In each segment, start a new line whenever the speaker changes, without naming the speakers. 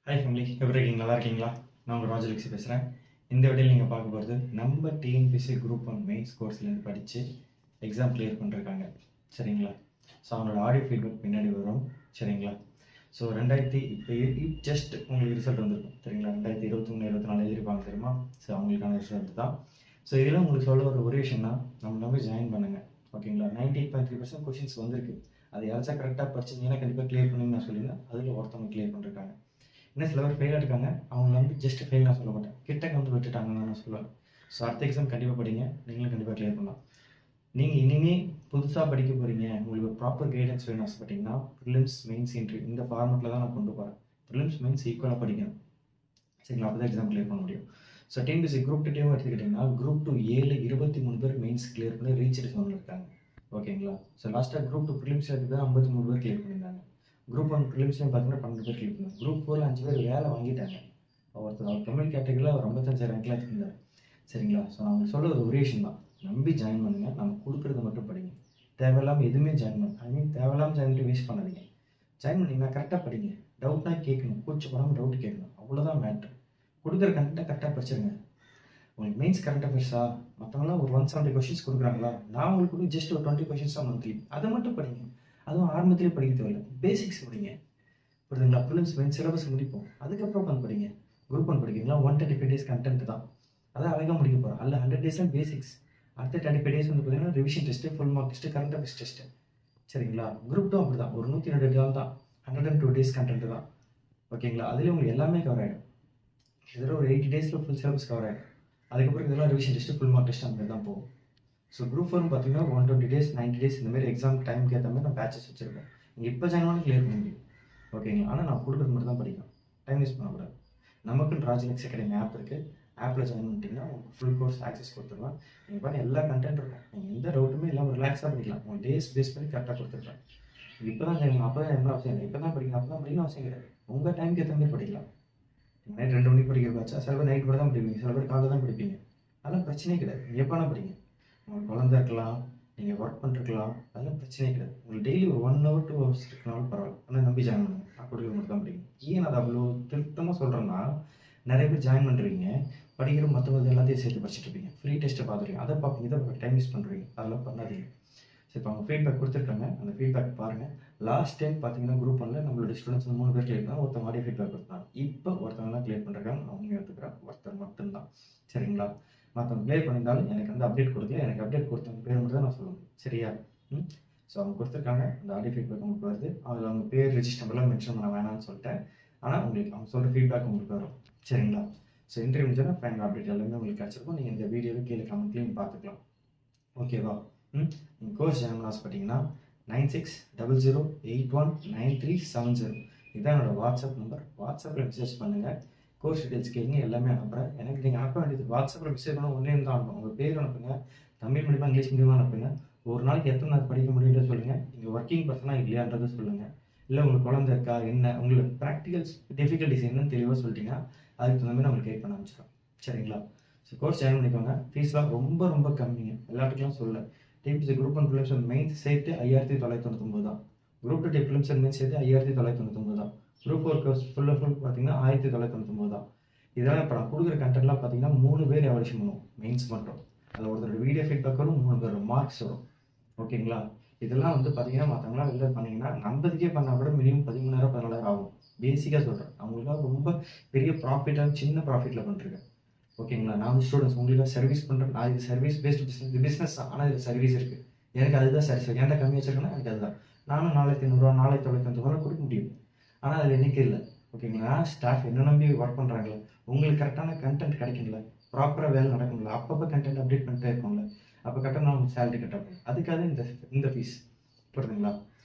Hi family, எப்படி இருக்கீங்க? நல்லா இருக்கீங்களா? நான் உங்கள் ராஜலக்ஷி பேசுகிறேன். இந்த வீடியோவில் நீங்கள் பார்க்க போகிறது நம்ம டிஎன்பிசி குரூப் ஒன் மெயின்ஸ் கோர்ஸ்லேருந்து படித்து எக்ஸாம் கிளியர் பண்ணிருக்காங்க. சரிங்களா? ஸோ அவங்களோட ஆடியோ ஃபீட்பேக் பின்னாடி வரும். சரிங்களா? ஸோ இப்போ ஜஸ்ட் உங்களுக்கு ரிசல்ட் வந்துருக்கும். சரிங்களா? 2023 24 எழுதிருப்பாங்க தெரியுமா? ஸோ அவங்களுக்கான ரிசல்ட் தான். ஸோ இதில் உங்களுக்கு சொல்ல ஒரு விஷயம்னா நம்ம நம்பி ஜாயின் பண்ணுங்கள். ஓகேங்களா? 98.3% கொஷின்ஸ் வந்திருக்கு. அதை யாராச்சும் கரெக்டாக படிச்சிங்கன்னா கண்டிப்பாக கிளியர் பண்ணுன்னு நான் சொல்லியிருந்தேன். அதில் ஒருத்தவங்க கிளியர் பண்ணிருக்காங்க. இன்னும் சில பேர் ஃபெயிலாக இருக்காங்க. அவங்க வந்து ஜஸ்ட் ஃபெயில் நான் சொல்ல மாட்டேன், கிட்டக்கு வந்து விட்டுட்டாங்கன்னு நான் சொல்லுவேன். ஸோ அடுத்த எக்ஸாம் கண்டிப்பாக படிங்க, நீங்களும் கண்டிப்பாக கிளியர் பண்ணலாம். நீங்கள் இனிமேல் புதுசாக படிக்க போகிறீங்க, உங்களுக்கு ஒரு ப்ராப்பர் கைடன்ஸ் வேணும் ஆசைப்பட்டீங்கன்னா ப்ரிலிம்ஸ் மெயின்ஸ் இன்ட்ரி இந்த ஃபார்மெட்டில் தான் நான் கொண்டு போகிறேன். ப்ரிலிம்ஸ் மெயின்ஸ் ஈக்குவலாக படிக்கணும். சரிங்களா? அப்போ தான் எக்ஸாம் கிளியர் பண்ண முடியும். ஸோ டிஎன்பிசி குரூப் 2 எடுத்துக்கிட்டிங்கன்னா குரூப் 2 23 பேர் மெயின்ஸ் கிளியர் பண்ணி ரீச் ஜோனில் இருக்காங்க. ஓகேங்களா? ஸோ லாஸ்ட்டாக குரூப் 2 ப்ரிலிம்ஸ் எடுத்து 53 பேர் கிளியர் பண்ணியிருந்தாங்க. குரூப் 1 ப்ரிலிம்ஸ்லையும் பார்த்தீங்கன்னா 12 பேர் கிளியர் பண்ணாங்க. குரூப் 4 5 பேர் வேலை வாங்கிட்டாங்க. அவர் தமிழ் கேட்டகரியில் அவர் 55 ரேங்க்லாம் எடுத்திருந்தார். சரிங்களா? ஸோ அவங்க சொல்ல ஒரு விஷயம் தான், நம்பி ஜாயின் பண்ணுங்கள், நம்ம கொடுக்குறத மட்டும் படிங்க. தேவையில்லாமல் எதுவுமே தேவையில்லாமல் ஜாயின் பண்ணி வேஸ்ட் பண்ணாதீங்க. ஜாயின் பண்ணிங்கன்னா கரெக்டாக படிங்க, டவுட்னா கேட்கணும், கூச்சப்படாமல் டவுட் கேட்கணும், அவ்வளோதான் மேட்ரு. கொடுக்குற கண்டென்ட்டை கரெக்டாக படிச்சிருங்க. உங்களுக்கு மெயின்ஸ் கரெக்டாக படிச்சா மற்றவங்களாம் ஒரு 170 கொஷின்ஸ் கொடுக்குறாங்களா, நான் உங்களுக்கு ஜஸ்ட் ஒரு 20 கொஷின்ஸ் தான் மந்த்லி, அதை மட்டும் படிங்க. அதுவும் ஆரம்பத்திலே படிக்க தேவையில்லை, பேசிக்ஸ் படிங்க. புரியுதுங்களா? ப்ரிலிம்ஸ் மெயின் சிலபஸ் முடிப்போம், அதுக்கப்புறம் உட்காந்து படிங்க. குரூப் 1 படிக்கிறீங்களா, 135 டேஸ் கண்டென்ட் தான், அதான் அழகாக முடிக்க போகிறோம். அதில் 100 டேஸ் தான் பேசிக்ஸ். அடுத்த 35 டேஸ் வந்து பார்த்தீங்கன்னா revision test, full mark test, current affairs test. சரிங்களா? குரூப் 2 அப்படி தான், ஒரு 102 நாள் தான், 102 டேஸ் கண்டென்ட் தான். ஓகேங்களா? அதுலேயும் உங்களுக்கு எல்லாமே கவர் ஆகிடும். இதில் ஒரு 80 டேஸில் ஃபுல் சிலபஸ் கவர் ஆகிடும். அதுக்கப்புறம் இதெல்லாம் revision test, full mark test அந்த மாதிரி தான் போகும். ஸோ குரூப் 4 பார்த்தீங்கன்னா 120 டேஸ் 90 டேஸ் இந்த மாதிரி எக்ஸாம் டைமுக்கு ஏற்ற மாதிரி நான் பேச்சஸ் வச்சுருக்கேன். நீங்கள் இப்போ ஜாயின் பண்ணி கிளியர் பண்ண முடியும். ஓகேங்களா? ஆனால் நான் கொடுக்குறது மட்டும் தான் படிக்கணும், டைம் வேஸ்ட் பண்ணக்கூடாது. நமக்குன்னு ராஜலக்ஷி அகாடமி ஆப் இருக்குது. ஆப்பில் ஜாயின் பண்ணிட்டீங்கன்னா உங்களுக்கு ஃபுல் கோர்ஸ் ஆக்சஸ் கொடுத்துருவேன். நீங்கள் பாருங்கள், எல்லா கண்டென்ட் இருக்கும், நீங்கள் எந்த டவுட்டுமே இல்லாமல் ரிலாக்ஸாக படிக்கலாம். உங்கள் டேஸ் பேஸ் பண்ணி கரெக்டாக கொடுத்துருக்கேன். இப்போ தான் ஜாயின் அப்போ தான் என்ன அவசியம் இல்லை, இப்போ தான் படிக்கணும் அப்போ தான் படிக்கணும் அவசியம் கிடையாது. உங்கள் டைமுக்கு ஏற்ற மாதிரி படிக்கலாம். நைட் 2 மணிக்கு படிக்கிறதாச்சா, சில பேர் நைட் கூட தான் படிப்பீங்க, சில பேர் காலையில் தான் படிப்பீங்க. அதெல்லாம் பிரச்சனையே கிடையாது. நீங்கள் எப்போனா படிங்க. உங்களுக்கு குழந்தை இருக்கலாம், நீங்கள் ஒர்க் பண்ணிருக்கலாம், அதெல்லாம் பிரச்சனையே கிடையாது. உங்களுக்கு டெய்லி ஒரு 1 hour 2 hours இருக்கனாலும் பரவாயில்ல, ஆனால் நம்பி ஜாயின் பண்ணுங்க. நான் கொடுக்குறது மட்டும் தான் படிக்கணும். ஏன் அதை அவ்வளோ திருத்தமாக சொல்கிறேன்னா, நிறைய பேர் ஜாயின் பண்ணுறீங்க, படிக்கிற மற்றவங்க எல்லாத்தையும் சேர்த்து படிச்சுட்டு இருப்பீங்க, ஃப்ரீ டெஸ்ட்டை பார்த்துருவீங்க, அதை பார்ப்பீங்க, இதை பார்ப்பீங்க, டைம் யூஸ் பண்ணுறீங்க. அதெல்லாம் பண்ணாதீங்க. சரி, இப்போ அவங்க ஃபீட்பேக் கொடுத்துருக்காங்க, அந்த ஃபீட்பேக் பாருங்கள். லாஸ்ட் டைம் பார்த்தீங்கன்னா குரூப் 1 நம்மளோட ஸ்டூடெண்ட்ஸ் 3 பேர் கிளியர் பண்ணால் ஒருத்தவங்க ஆடியோ ஃபீட்பேக் கொடுத்தாங்க. இப்போ ஒருத்தவங்கலாம் கிளியர் பண்ணுறாங்க, அவங்க எடுத்துக்கிறேன், ஒருத்தர் மட்டும்தான். சரிங்களா? மற்றவங்க கிளியர் பண்ணியிருந்தாலும் எனக்கு வந்து அப்டேட் கொடுக்கல, எனக்கு அப்டேட் கொடுத்தவங்க பேர் மட்டும் தான் நான் சொல்லணும். சரியா? ஸோ அவங்க கொடுத்துருக்காங்க, அந்த ஆடியோ ஃபீட்பேக் உங்களுக்கு வருது. அதில் அவங்க பேர் ரெஜிஸ்டர் நம்பர்லாம் மென்ஷன் பண்ண வேணாம்னு சொல்லிட்டேன். ஆனால் உங்களுக்கு அவங்க சொல்கிற ஃபீட்பேக் உங்களுக்கு வரும். சரிங்களா? ஸோ இன்டர்வியூ முடிஞ்சோன்னா ஃபைனல் அப்டேட் எல்லாமே உங்களுக்கு கிடச்சிருக்கும். நீங்கள் இந்த வீடியோவில் கீழே கமெண்ட்லேயும் பார்த்துக்கலாம். ஓகேவா? நீங்கள் கோர்ஸ் ஜாயின் பண்ண ஆசைப்பட்டீங்கன்னா 9600819370 இதுதான் என்னோடய வாட்ஸ்அப் நம்பர். வாட்ஸ்அப்பில் மெசேஜ் பண்ணுங்கள், கோர்ஸ் டீட்டெயில்ஸ் கேளுங்க, எல்லாமே அனுப்புகிறேன். எனக்கு நீங்கள் அனுப்ப வேண்டியது வாட்ஸ்அப்பில் மெசேஜ் பண்ண ஒன்றே தான் அனுப்பணும். உங்கள் பேர் அனுப்புங்க, தமிழ் மீடியமாக இங்கிலீஷ் மீடியமாக அனுப்புங்க. ஒரு நாளைக்கு எத்தனை நாள் படிக்க முடியும்னு சொல்லுங்கள். நீங்கள் ஒர்க்கிங் பர்சனாக இல்லையான்றதை சொல்லுங்கள். இல்லை உங்களுக்கு குழந்தை இருக்கா, என்ன உங்களுக்கு ப்ராக்டிகல்ஸ் டிஃபிகல்ட்டிஸ் என்னன்னு தெளிவாக சொல்லிட்டீங்கன்னா அதுக்கு தகுந்த மாதிரி நம்மளுக்கு கைட் பண்ண ஆரம்பிச்சிடும். சரிங்களா? ஸோ கோர்ஸ் ஜாயின் பண்ணிக்கோங்க. ஃபீஸ்லாம் ரொம்ப ரொம்ப கம்மிங்க, எல்லாத்துக்குலாம் சொல்ல. TNPSC group 1 prelims and mains சேர்த்து 5999 தான். குரூப் 2 ப்ரிலிம்ஸ் அண்ட் மெயின்ஸ் சேர்த்து 5999 தான். குரூப் 4 கோர்ஸ் ஃபுல் பார்த்தீங்கன்னா 1999 தான். இதெல்லாம் இப்போ நான் கொடுக்குற கண்டென்ட்லாம் பார்த்தீங்கன்னா 3 பேர் எவல்யூஷன் பண்ணுவோம், மெயின்ஸ் மட்டும். அதில் ஒருத்தரோட வீடியோ ஃபீட்பேக் வரும், 3 பேரோட மார்க்ஸ் வரும். ஓகேங்களா? இதெல்லாம் வந்து பார்த்தீங்கன்னா மற்றவங்களாம் வெளில பண்ணிங்கன்னா 50க்கே பண்ணால் கூட மினிமம் 13,000 14,000 ஆகும். பேசிக்காக சொல்கிறேன், அவங்களுக்குலாம் ரொம்ப பெரிய ப்ராஃபிட்டாக சின்ன ப்ராஃபிட்டில் பண்ணிருக்கேன். ஓகேங்களா? நான் வந்து ஸ்டூடெண்ட்ஸ் உங்களுக்காக சர்வீஸ் பண்ணுறேன். நான் இது சர்வீஸ் பேஸ்டு பிஸ்னஸ், இது பிஸ்னஸ் தான், ஆனால் இது சர்வீஸ் இருக்குது. எனக்கு அதுதான் சாட்டிஸ்ஃபை. ஏன்டா கம்மி வச்சிருக்கேன்னா எனக்கு அதுதான். நானும் 4500 4950 கொடுக்க முடியும், ஆனால் அதில் எண்ணிக்கை இல்லை. ஓகேங்களா? ஸ்டாஃப் என்ன நம்பி ஒர்க் பண்ணுறாங்களே, உங்களுக்கு கரெக்டான கண்டென்ட் கிடைக்கல, ப்ராப்பராக வேலை நடக்கணும்ல, அப்பப்போ கண்டென்ட் அப்டேட் பண்ணிட்டே இருக்கணும்ல, அப்போ கரெக்டாக நான் உங்களுக்கு சேலரி கட்டணும். அதுக்காக இந்த ஃபீஸ். புரியுதுங்களா?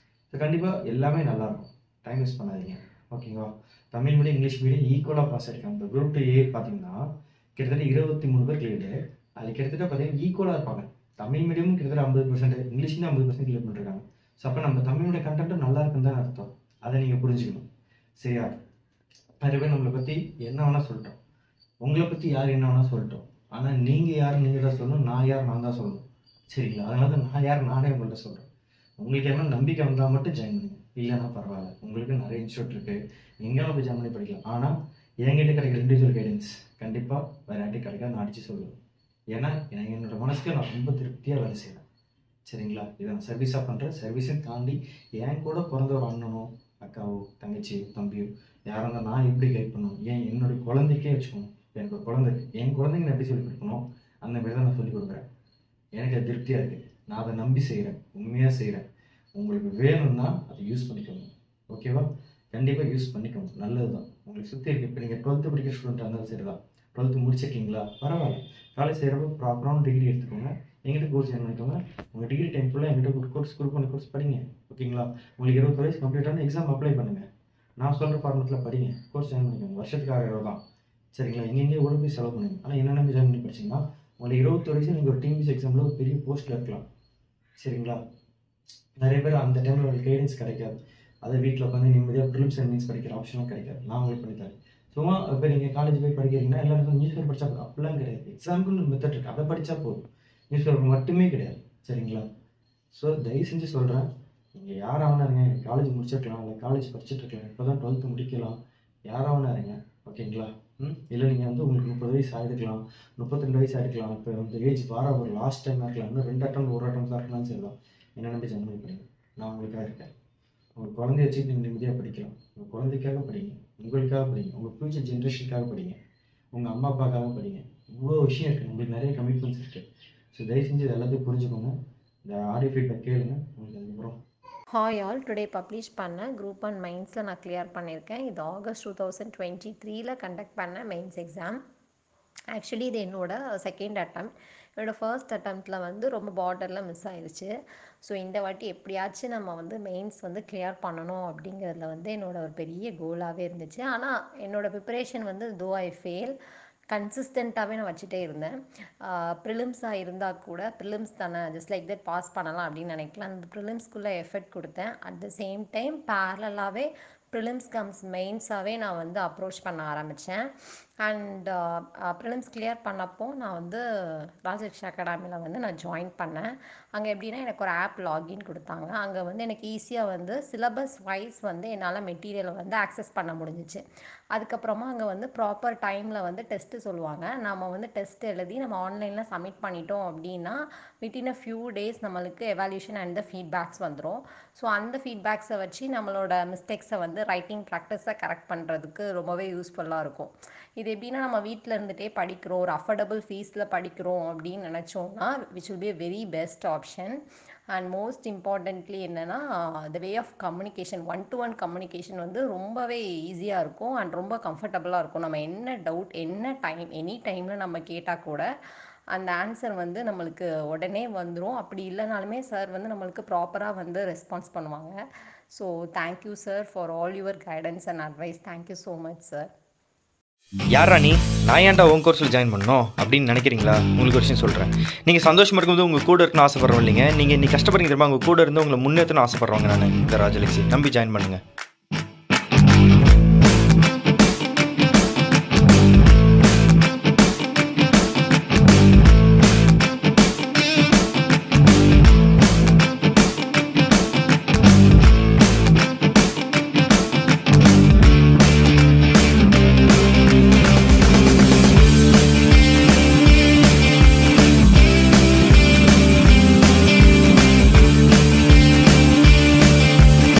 ஸோ கண்டிப்பாக எல்லாமே நல்லாயிருக்கும், டைம் வேஸ்ட் பண்ணாதீங்க. ஓகேங்களா? தமிழ் மீடியம் இங்கிலீஷ் மீடியம் ஈக்குவலாக பாஸ் ஆகிருக்காங்க. இப்போ குரூப் 2 பார்த்தீங்கன்னா கிட்டத்தட்ட 23 பேர் கிளியர். அது கிட்டத்தட்ட பார்த்தீங்கன்னா ஈக்குவலாக இருப்பாங்க. தமிழ் மீடியமும் கிட்டத்தட்ட 50%, இங்கிலீஷ்லேயும் 50% கிளியர் பண்ணிருக்காங்க. ஸோ அப்போ நம்ம தமிழோட கண்டென்ட்டும் நல்லா இருக்குன்னு தான் அர்த்தம். அதை நீங்கள் புரிஞ்சுக்கணும். சரியா? நிறைய பேர் நம்மளை பற்றி என்ன வேணால் சொல்லிட்டோம், உங்களை பற்றி யார் என்ன வேணால் சொல்லிட்டோம், ஆனால் நீங்கள் யார் நீங்கள் தான் சொல்லணும், நான் யார் நான் தான் சொல்லணும். சரிங்களா? அதனால தான் நான் யார் நானே உங்கள்கிட்ட சொல்கிறேன். உங்களுக்கு என்ன நம்பிக்கை வந்தால் மட்டும் ஜாயின் பண்ணுங்க, இல்லைன்னா பரவாயில்ல. உங்களுக்கு நிறைய இன்ஸ்டியூட் இருக்குது, எங்கேயும் போய் ஜாயின் பண்ணி படிக்கலாம். ஆனால் என்கிட்ட கிடைக்கிற இண்டிவிஜுவல் கைடன்ஸ் கண்டிப்பாக வேறு யார்ட்டையும் கிடைக்காது, நான் அடித்து சொல்லுவேன். ஏன்னா எனக்கு என்னோடய மனசுக்கு நான் ரொம்ப திருப்தியாக வேலை செய்கிறேன். சரிங்களா? இதை நான் சர்வீஸாக பண்ணுறேன். சர்வீஸையும் தாண்டி என் கூட பிறந்த ஒரு அண்ணனோ அக்காவோ தங்கச்சியோ தம்பியோ யாராக இருந்தால் நான் எப்படி கைட் பண்ணணும், ஏன் என்னுடைய குழந்தைக்கே வச்சுக்கணும். எனக்கு ஒரு குழந்தை இருக்குது, என் குழந்தைங்க நான் எப்படி சொல்லிக் கொடுக்கணும் அந்த மாதிரி தான் நான் சொல்லிக் கொடுக்குறேன். எனக்கு அது திருப்தியாக இருக்குது. நான் அதை நம்பி செய்கிறேன், உண்மையாக செய்கிறேன். உங்களுக்கு வேணும்னா அதை யூஸ் பண்ணிக்கோங்க. ஓகேவா? கண்டிப்பாக யூஸ் பண்ணிக்கோங்க, நல்லது தான். உங்களுக்கு சுற்றி இருக்குது. இப்போ நீங்கள் 12th படிக்கிற ஸ்டூடெண்ட்டாக இருந்தாலும் சரி தான், 12th முடிச்சிருக்கீங்களா, பரவாயில்ல, காலேஜ் செய்கிறப்ப ப்ராப்பரான டிகிரி எடுத்துக்கோங்க, எங்கிட்ட கோர்ஸ் ஜாயின் பண்ணிக்கோங்க. உங்கள் டிகிரி டைம் ஃபுல்லாக எங்கிட்ட ஒரு கோர்ஸ் குரூப் பண்ணி கோர்ஸ் படிங்க. ஓகேங்களா? உங்களுக்கு 20 வயசு கம்ப்ளீட்டான எக்ஸாம் அப்ளை பண்ணுங்கள். நான் சொல்கிற ஃபார்மெட்டில் படிங்க, கோர்ஸ் ஜாயின் பண்ணிக்கோங்க. வருஷத்துக்கு 1000 ரூபா தான். சரிங்களா? எங்கெங்கேயோ ஓடி போய் செலவு பண்ணுங்க. ஆனால் என்ன நம்பி ஜாயின் பண்ணி படிச்சிங்கன்னா உங்களுக்கு 21 வயசு நீங்கள் ஒரு டிஎன்பிஎஸ்சி எக்ஸாமில் ஒரு பெரிய போஸ்ட்டில் இருக்கலாம். சரிங்களா? நிறைய பேர் அந்த டைமில் உங்களுக்கு கைடன்ஸ் கிடைக்காது. அதை வீட்டில் உட்காந்து நிம்மதியாக ப்ரிலிம்ஸ் அண்ட் மெயின்ஸ் படிக்கிற ஆப்ஷனும் கிடைக்காது. நான் உங்களுக்கு பண்ணித்தரேன். சும்மா இப்போ நீங்கள் காலேஜ் போய் படிக்கிறீங்கன்னா எல்லாருக்கும் நியூஸ் பேப்பர் படித்தா போதும், அப்படிலாம் கிடையாது. எக்ஸாமுக்குன்னு ஒரு மெத்தட் இருக்குது, அதை படித்தா போதும். நியூஸ் பேப்பர் மட்டுமே கிடையாது. சரிங்களா? ஸோ தயவு செஞ்சு சொல்கிறேன், நீங்கள் யாராவது இருங்க, காலேஜ் முடிச்சிருக்கலாம், இல்லை காலேஜ் படிச்சுட்டு இருக்கலாம், இப்போ தான் 12th முடிக்கலாம், யாராவது இருங்க. ஓகேங்களா? இல்லை நீங்கள் வந்து உங்களுக்கு 30 வயசு ஆகிருக்கலாம், 32 வயசு ஆகிருக்கலாம், இப்போ வந்து ஏஜ் ஒரு லாஸ்ட் டைம் இருக்கலாம், இன்னும் 2 அட்டம் 1 அட்டம் தான் இருக்கலாம். சரி தான், என்ன நம்பி ஜாயின் பண்ணி படிங்க. நான் உங்களுக்காக இருக்கேன். உங்கள் குழந்தைய வச்சுட்டு நீங்கள் நிம்மதியாக படிக்கலாம். உங்கள் குழந்தைக்காக படிங்க, உங்களுக்காக படிங்க, உங்கள் ஃப்யூச்சர் ஜென்ரேஷனுக்காக படிங்க, உங்கள் அம்மா அப்பாக்காக படிங்க. இவ்வளோ விஷயம் இருக்குது, உங்களுக்கு நிறைய கமிட்மெண்ட்ஸ் இருக்குது. ஸோ தயவு செஞ்சு இது எல்லாத்தையும் புரிஞ்சுக்கோங்க. இந்த ஆடியோ ஃபீட்பேக் கேளுங்க, உங்களுக்கு அதுக்கப்புறம்.
ஹாய் ஆல், டுடே பப்ளிஷ் பண்ண குரூப் அண்ட் மெயின்ஸில் நான் கிளியர் பண்ணியிருக்கேன். இது ஆகஸ்ட் 2023 கண்டக்ட் பண்ண மெயின்ஸ் எக்ஸாம். ஆக்சுவலி இது என்னோடய செகண்ட் அட்டம். என்னோடய ஃபர்ஸ்ட் அட்டம்ப்டில் வந்து ரொம்ப பார்டரில் மிஸ் ஆயிடுச்சு. ஸோ இந்த வாட்டி எப்படியாச்சும் நம்ம வந்து மெயின்ஸ் வந்து கிளியர் பண்ணணும் அப்படிங்கிறதுல வந்து என்னோடய ஒரு பெரிய கோலாகவே இருந்துச்சு. ஆனால் என்னோடய ப்ரிப்பரேஷன் வந்து தோ ஐ ஃபெயில் கன்சிஸ்டண்ட்டாகவே நான் வச்சுட்டே இருந்தேன். ப்ரிலிம்ஸாக இருந்தால் கூட ப்ரிலிம்ஸ் தானே, ஜஸ்ட் லைக் தட் பாஸ் பண்ணலாம் அப்படின்னு நினைக்கலாம். அந்த ப்ரிலிம்ஸ்குள்ளே எஃபர்ட் கொடுத்தேன். அட் த சேம் டைம் பேரலாகவே ப்ரிலிம்ஸ் கம்ஸ் மெயின்ஸாகவே நான் வந்து அப்ரோச் பண்ண ஆரம்பித்தேன். அண்ட் ப்ரிலிம்ஸ் கிளியர் பண்ணப்போ நான் வந்து ராஜலக்ஷ்மி அகாடமியில் வந்து நான் ஜாயின் பண்ணேன். அங்கே எப்படின்னா எனக்கு ஒரு ஆப் லாகின் கொடுத்தாங்க. அங்கே வந்து எனக்கு ஈஸியாக வந்து சிலபஸ் வைஸ் வந்து என்னால் மெட்டீரியலை வந்து ஆக்சஸ் பண்ண முடிஞ்சிச்சு. அதுக்கப்புறமா அங்கே வந்து ப்ராப்பர் டைமில் வந்து டெஸ்ட்டு சொல்லுவாங்க. நம்ம வந்து டெஸ்ட் எழுதி நம்ம ஆன்லைனில் சப்மிட் பண்ணிட்டோம் அப்படின்னா வித்தின் அ ஃபியூ டேஸ் நம்மளுக்கு எவால்யூஷன் அண்ட் த ஃபீட்பேக்ஸ் வந்துடும். ஸோ அந்த ஃபீட்பேக்ஸை வச்சு நம்மளோட மிஸ்டேக்ஸை வந்து ரைட்டிங் ப்ராக்டிஸை கரெக்ட் பண்ணுறதுக்கு ரொம்பவே யூஸ்ஃபுல்லாக இருக்கும். இது எப்படின்னா நம்ம வீட்டில் இருந்துகிட்டே படிக்கிறோம், ஒரு அஃபோர்டபுள் ஃபீஸில் படிக்கிறோம் அப்படின்னு நினச்சோன்னா which will be a very best option. And most importantly என்னென்னா the way of communication, 1-to-1 communication வந்து ரொம்பவே ஈஸியாக இருக்கும் அண்ட் ரொம்ப கம்ஃபர்டபுளாக இருக்கும். நம்ம என்ன டவுட் என்ன டைம் எனி டைமில் நம்ம கேட்டால் கூட அந்த ஆன்சர் வந்து நம்மளுக்கு உடனே வந்துடும். அப்படி இல்லைனாலுமே சார் வந்து நம்மளுக்கு ப்ராப்பராக வந்து ரெஸ்பான்ஸ் பண்ணுவாங்க. So thank you sir for all your guidance and advice. Thank you so much sir.
யாரா நீ, நான் ஏன்டா உன் கோர்ஸில் ஜாயின் பண்ணணும் அப்படின்னு நினைக்கிறீங்களா? உங்களுக்கு ஒரு விஷயம் சொல்கிறேன். நீங்கள் சந்தோஷமாக இருக்கும்போது உங்கள் கூட இருக்குன்னு ஆசைப்படுறோம் இல்லைங்க. நீங்கள் இன்னைக்கு கஷ்டப்படுறீங்க தெரியுமா, உங்கள் கூட இருந்து உங்களை முன்னேற்றணும் ஆசைப்படுறவங்க நான் இந்த ராஜலக்ஷ்மி. நம்பி ஜாயின் பண்ணுங்கள்.